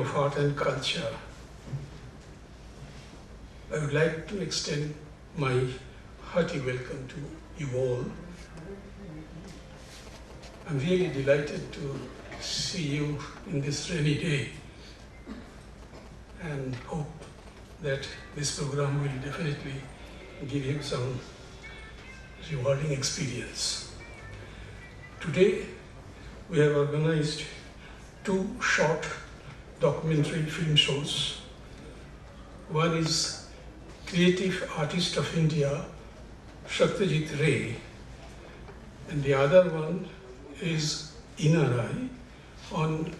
of art and culture. I would like to extend my hearty welcome to you all. I'm really delighted to see you in this rainy day and hope that this program will definitely give you some rewarding experience. Today, we have organized two short documentary film shows. One is Creative Artist of India, Satyajit Ray, and the other one is Inner Eye on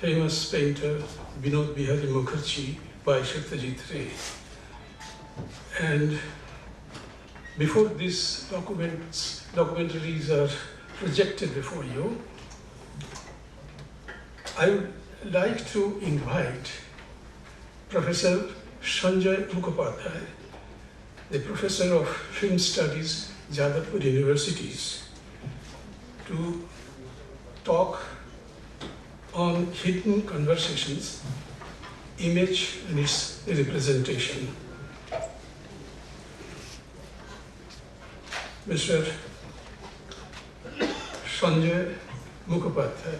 famous painter Binod Bihari Mukherjee by Satyajit Ray. And before these documentaries are projected before you, I would like to invite Professor Sanjoy Mukhopadhyay, the Professor of Film Studies, Jadavpur Universities, to talk on hidden conversations, image and its representation. Mr. Sanjoy Mukhopadhyay,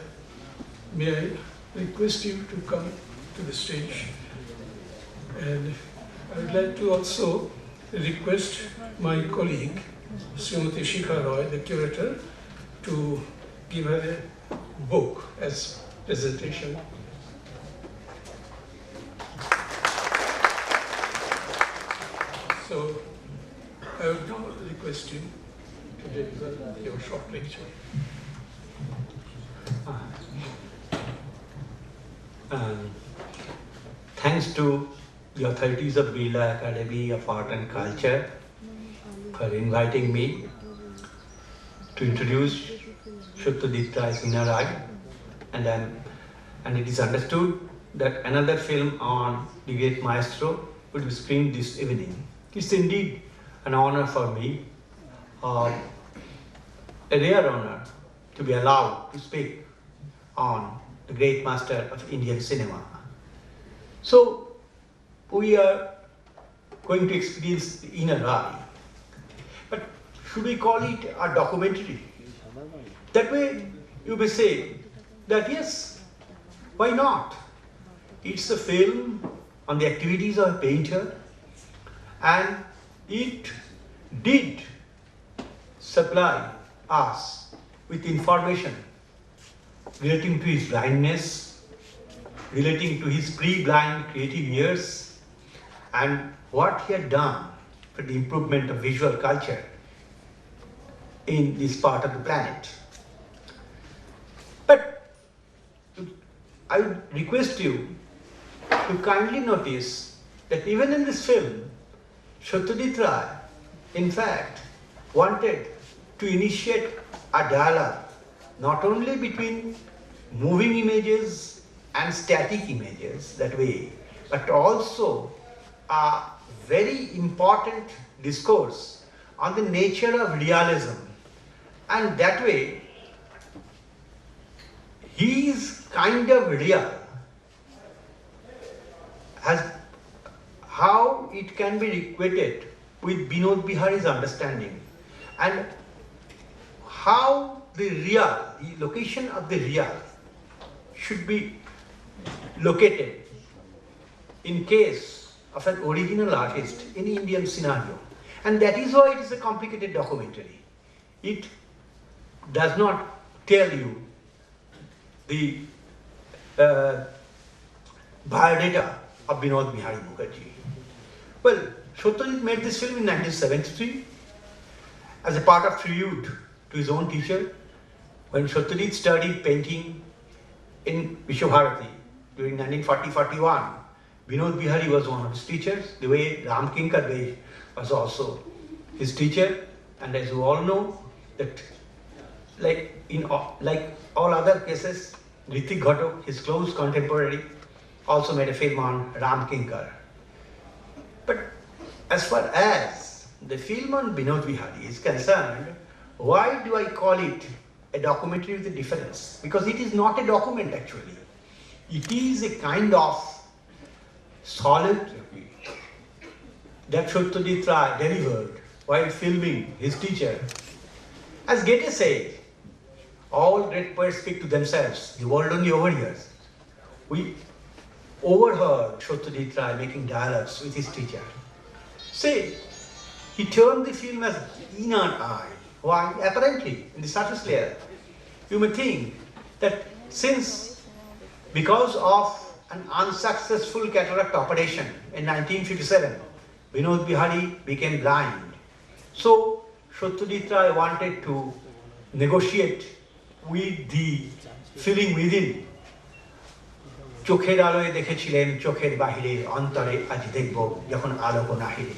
may I request you to come to the stage? And I would like to also request my colleague, Srimati Shikha Roy, the curator, to give her a book as presentation. So I would now request you to deliver your short lecture. Thanks to the authorities of Birla Academy of Art and Culture for inviting me to introduce Satyajit Ray's Inner Eye, and it is understood that another film on the great maestro will be screened this evening. It's indeed an honor for me, a rare honor, to be allowed to speak on the great master of Indian cinema. So, we are going to experience the Inner Eye. But should we call it a documentary? That way, you may say that yes, why not? It's a film on the activities of a painter, and it did supply us with information relating to his blindness, relating to his pre-blind creative years, and what he had done for the improvement of visual culture in this part of the planet. But I would request you to kindly notice that even in this film, Satyajit Ray, in fact, wanted to initiate a dialogue not only between moving images and static images that way, but also a very important discourse on the nature of realism. And that way, his kind of real has how it can be equated with Binod Bihari's understanding, and how the real, the location of the real should be located in case of an original artist in Indian scenario. And that is why it is a complicated documentary. It does not tell you the biodata of Binod Bihari Mukherjee. Well, Satyajit made this film in 1973 as a part of tribute to his own teacher. When Satyajit studied painting in Vishwabharati during 1940-41, Binod Bihari was one of his teachers, the way Ram Kinkar was also his teacher. And as you all know, that like all other cases, Ritik Ghatak, his close contemporary, also made a film on Ram Kinkar. But as far as the film on Binod Bihari is concerned, why do I call it a documentary with a difference? Because it is not a document actually. It is a kind of soliloquy that Satyajit Ray delivered while filming his teacher. As Goethe said, all great poets speak to themselves, the world only overhears. We overheard Satyajit Ray making dialogues with his teacher. Say, he turned the film as inner eye. Why? Apparently, in the surface layer, you may think that because of an unsuccessful cataract operation in 1957, Vinod Bihari became blind. So, Satyajit Ray wanted to negotiate with the feeling within. চোখের আলোয় দেখেছিলেন চোখের বাহিরে অন্তরে আজ দেখব যখন আলোক নাহিরে.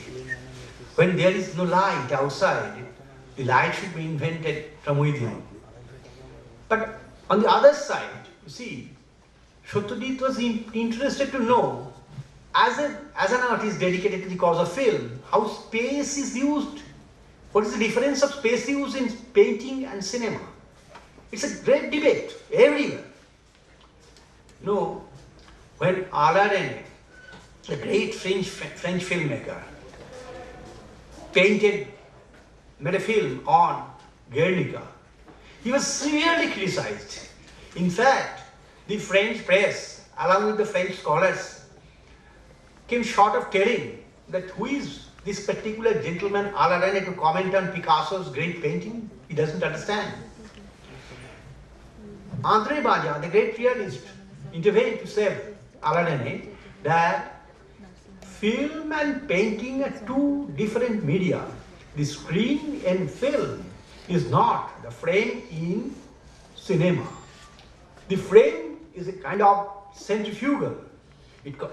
When there is no light outside, the light should be invented from within. But on the other side, you see, Satyajit was interested to know, as an artist dedicated to the cause of film, how space is used. What is the difference of space use in painting and cinema? It's a great debate everywhere. No, when Alain, the great French filmmaker, made a film on Guernica, he was severely criticized. In fact, the French press, along with the French scholars, came short of telling that who is this particular gentleman Alain to comment on Picasso's great painting. He doesn't understand. André Bazin, the great realist, intervened to say Alain that film and painting are two different media. The screen and film is not the frame in cinema. The frame is a kind of centrifugal.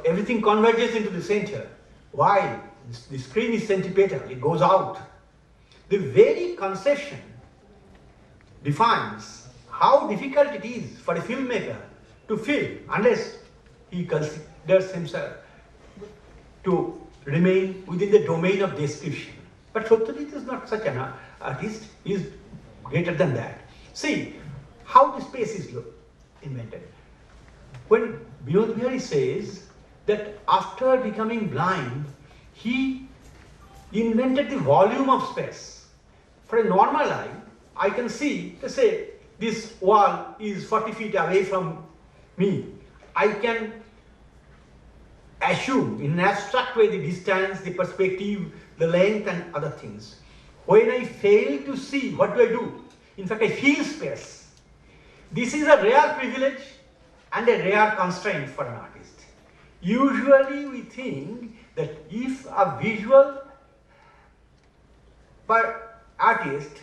Everything converges into the center, while the screen is centripetal, it goes out. The very conception defines how difficult it is for a filmmaker to film unless he considers himself to remain within the domain of description. But Satyajit is not such an artist, he is greater than that. See how the space is invented. When Vinod Bihari says that after becoming blind, he invented the volume of space. For a normal eye, I can see, let's say, this wall is 40 feet away from me. I can assume in an abstract way the distance, the perspective, the length and other things. When I fail to see, what do? In fact, I feel space. This is a rare privilege and a rare constraint for an artist. Usually we think that if a visual artist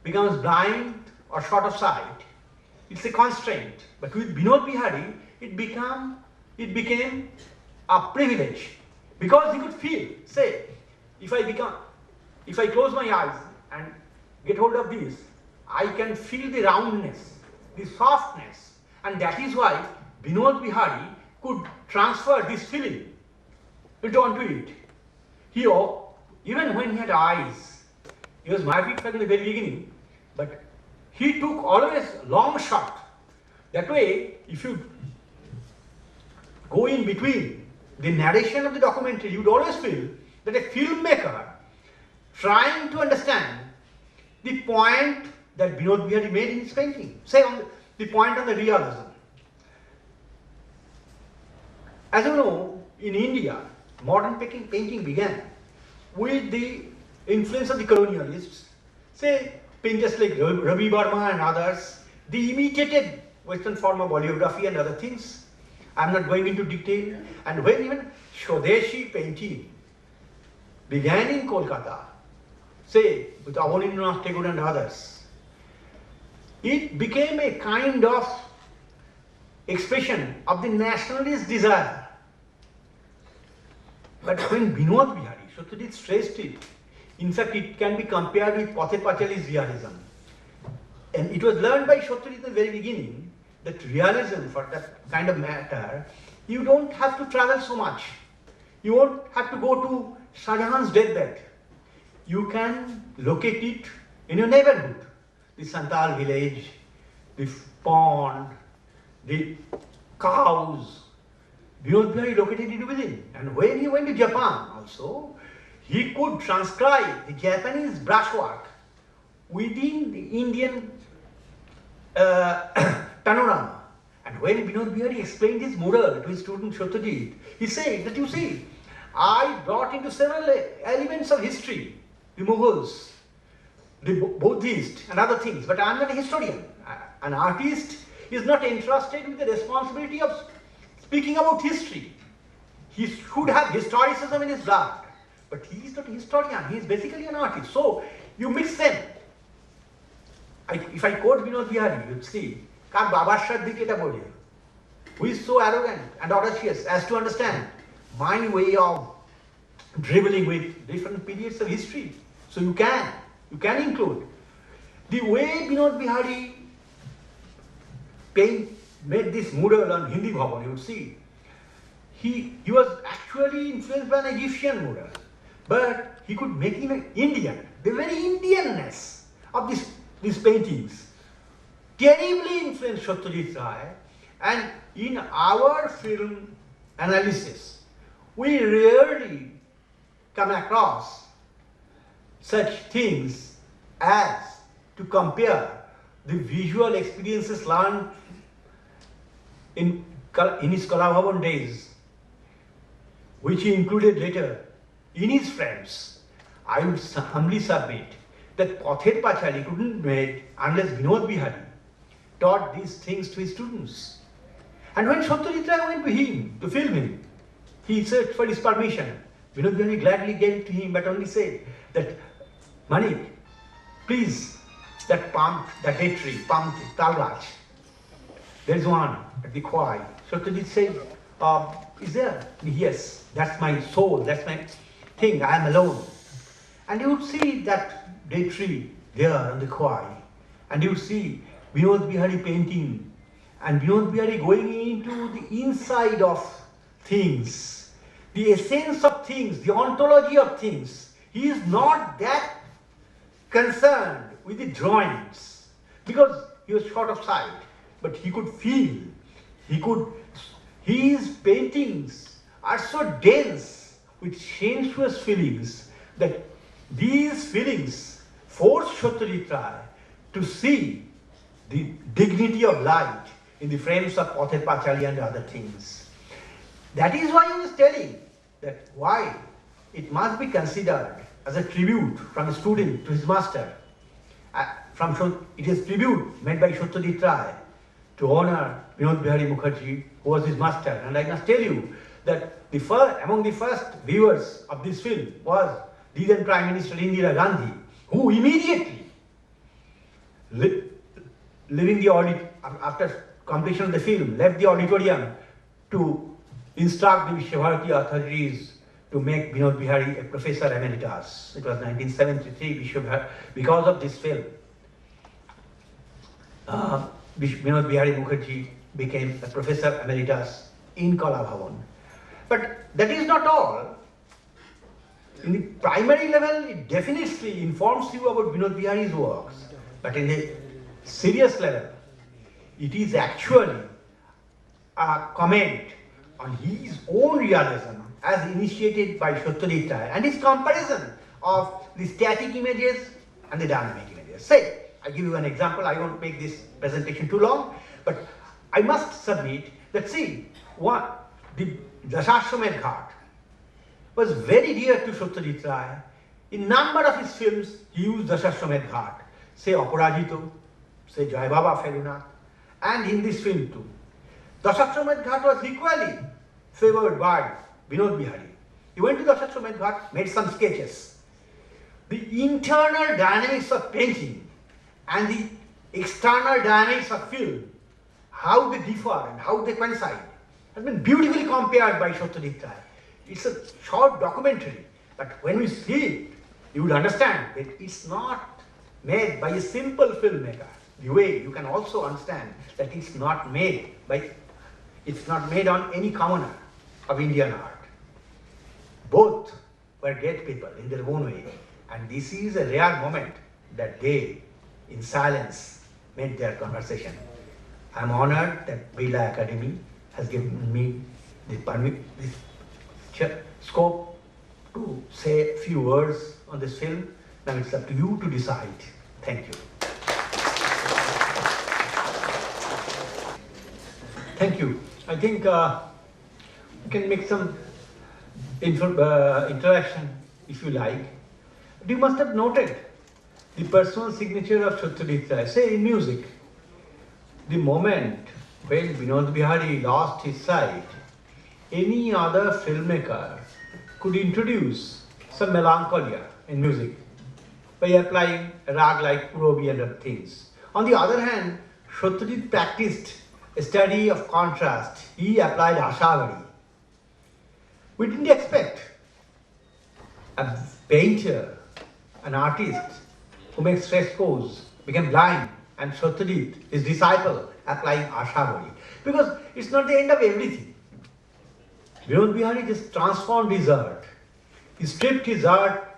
becomes blind or short of sight, it's a constraint. But with Vinod Bihari, it became a privilege because he could feel. Say, if I close my eyes and get hold of this, I can feel the roundness, the softness, and that is why Vinod Bihari could transfer this feeling onto it. Even when he had eyes, he was myopic in the very beginning, but he took always long shot. That way, if you go in between the narration of the documentary, you would always feel that a filmmaker trying to understand the point that Vinod Bihari made in his painting. Say on the point on the realism. As you know, in India, modern painting began with the influence of the colonialists. Say, painters like Ravi Verma and others, they imitated Western form of oleography and other things. I'm not going into detail. And when even Swadeshi painting began in Kolkata, say with Abanindranath Tagore and others, it became a kind of expression of the nationalist desire. But when Vinod Bihari, Satyajit stressed it. In fact, it can be compared with Pathe Pachali's realism. And it was learned by Satyajit in the very beginning that realism, for that kind of matter, you don't have to travel so much. You won't have to go to Shah Jahan's deathbed. You can locate it in your neighborhood. The Santal village, the pond, the cows. Vinod Bihari located it within. And when he went to Japan also, he could transcribe the Japanese brushwork within the Indian panorama. And when Vinod Bihari explained his mural to his student Satyajit, he said that, you see, I brought into several elements of history, the Mughals, the Buddhist and other things, but I am not a historian. An artist is not entrusted with the responsibility of speaking about history. He should have historicism in his blood, but he is not a historian, he is basically an artist. So you mix them. If I quote Vinod Bihari, you'd see, Kar Babashar Diketa Bodhi, who is so arrogant and audacious as to understand my way of dribbling with different periods of history. So you can include. The way Vinod Bihari made this mural on Hindi Bhavan, you would see, he was actually influenced by an Egyptian mural, but he could make him Indian. The very Indianness of these paintings terribly influenced Satyajit Ray, and in our film analysis, we rarely come across such things as to compare the visual experiences learned in his Kalabhavan days, which he included later in his frames. I would humbly submit that Pather Pachali couldn't make unless Vinod Bihari taught these things to his students. And when Satyajit Ray went to him to film him, he searched for his permission. Vinod Bihari gladly gave it to him, but only said that, Manik, please, that date tree, palm tree, talgach, there is one at the Khwai. Satyajit said, is there? Yes, that's my soul, that's my thing, I am alone. And you would see that date tree there on the Khwai, and you would see Vinod Bihari painting, and Vinod Bihari going into the inside of things, the essence of things, the ontology of things. He is not that concerned with the drawings because he was short of sight, but he could feel, his paintings are so dense with sensuous feelings that these feelings force Satyajit Ray to see the dignity of light in the frames of Pather Pachali and other things. That is why he was telling that why it must be considered as a tribute from a student to his master. It is tribute made by Satyajit Ray to honor Vinod Bihari Mukherjee, who was his master. And I must tell you that among the first viewers of this film was the then Prime Minister Indira Gandhi, who immediately, leaving the after completion of the film, left the auditorium to instruct the Vishwabharati authorities to make Vinod Bihari a professor emeritus. It was 1973, because of this film. Vinod Bihari Mukherjee became a professor emeritus in Kalabhavan. But that is not all. In the primary level, it definitely informs you about Vinod Bihari's works. But in the serious level, it is actually a comment on his own realism as initiated by Satyajit Ray and his comparison of the static images and the dynamic images. Say, I give you an example, I won't make this presentation too long, but I must submit that, see, the Dashashwamedh Ghat was very dear to Satyajit Ray. In number of his films, he used Dashashwamedh Ghat, say Aparajito, say Jai Baba Ferunath, and in this film too. Dashashwamedh Ghat was equally favored by Vinod Bihari. He went to Dashashwamedh Ghat, made some sketches. The internal dynamics of painting and the external dynamics of film, how they differ and how they coincide, has been beautifully compared by Satyajit Ray. It's a short documentary, but when we see it, you would understand that it's not made by a simple filmmaker. The way you can also understand that it's not made on any commoner of Indian art. Both were great people in their own way, and this is a rare moment that they, in silence, made their conversation. I am honored that Birla Academy has given me the scope to say a few words on this film. Now it's up to you to decide. Thank you. Thank you. I think we can make some interaction if you like. But you must have noted the personal signature of Shuttaditya, say in music. The moment when Vinod Bihari lost his sight, any other filmmaker could introduce some melancholia in music by applying a rag like Purabi and other things. On the other hand, Satyajit practiced a study of contrast. He applied Ashavari. We didn't expect a painter, an artist who makes frescoes, became blind, and Satyajit, his disciple, applying Ashavari. Because it's not the end of everything. Vinod Bihari just transformed his art. He stripped his art